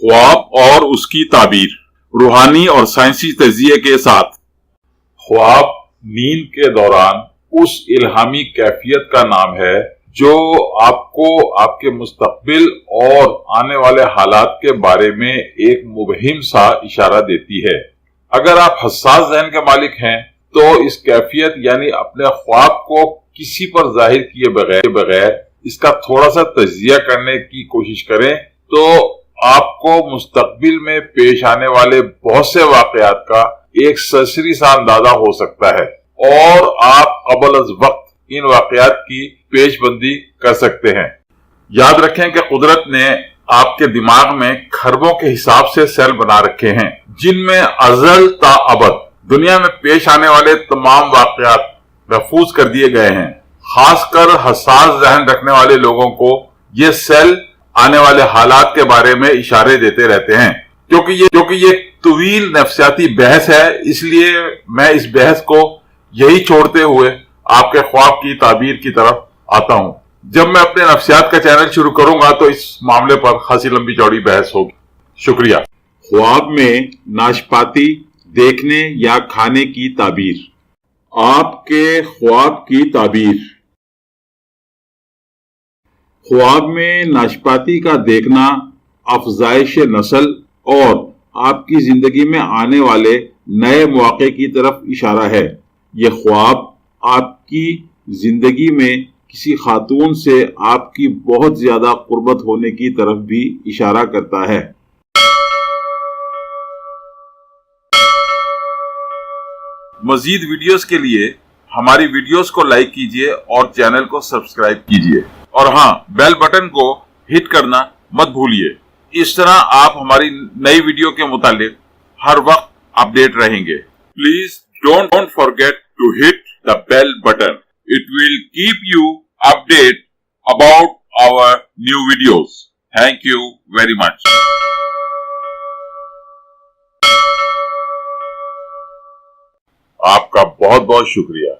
ख्वाब और उसकी ताबीर, रूहानी और साइंसी तजिए के साथ। ख्वाब नींद के दौरान उस इल्हामी कैफियत का नाम है जो आपको आपके मुस्तकबिल और आने वाले हालात के बारे में एक मुबहिम सा इशारा देती है। अगर आप हसास ज़हन के मालिक हैं तो इस कैफियत यानी अपने ख्वाब को किसी पर जाहिर किए बगैर इसका थोड़ा सा तजिया करने की कोशिश करें तो आपको मुस्तकबिल में पेश आने वाले बहुत से वाकयात का एक सरसरी सा अंदाजा हो सकता है और आप क़ब्ल अज़ वक्त इन वाकयात की पेशबंदी कर सकते हैं। याद रखें कि कुदरत ने आपके दिमाग में खरबों के हिसाब से सेल बना रखे हैं जिनमें अज़ल ता अबद दुनिया में पेश आने वाले तमाम वाकयात महफूज कर दिए गए हैं। खासकर हसास जहन रखने वाले लोगों को ये सेल आने वाले हालात के बारे में इशारे देते रहते हैं। क्योंकि ये तवील नफ्सियाती बहस है, इसलिए मैं इस बहस को यही छोड़ते हुए आपके ख्वाब की ताबीर की तरफ आता हूँ। जब मैं अपने नफ्सियात का चैनल शुरू करूंगा तो इस मामले पर खासी लंबी चौड़ी बहस होगी। शुक्रिया। ख्वाब में नाशपाती देखने या खाने की ताबीर। आपके ख्वाब की ताबीर। ख्वाब में नाशपाती का देखना अफजाइश नस्ल और आपकी जिंदगी में आने वाले नए मौके की तरफ इशारा है। यह ख्वाब आपकी जिंदगी में किसी खातून से आपकी बहुत ज्यादा कुर्बत होने की तरफ भी इशारा करता है। मजीद वीडियोस के लिए हमारी वीडियोस को लाइक कीजिए और चैनल को सब्सक्राइब कीजिए और हाँ, बेल बटन को हिट करना मत भूलिए। इस तरह आप हमारी नई वीडियो के मुतालिक हर वक्त अपडेट रहेंगे। Please don't forget to hit the bell button. It will keep you update about our new videos. Thank you very much. आपका बहुत बहुत शुक्रिया।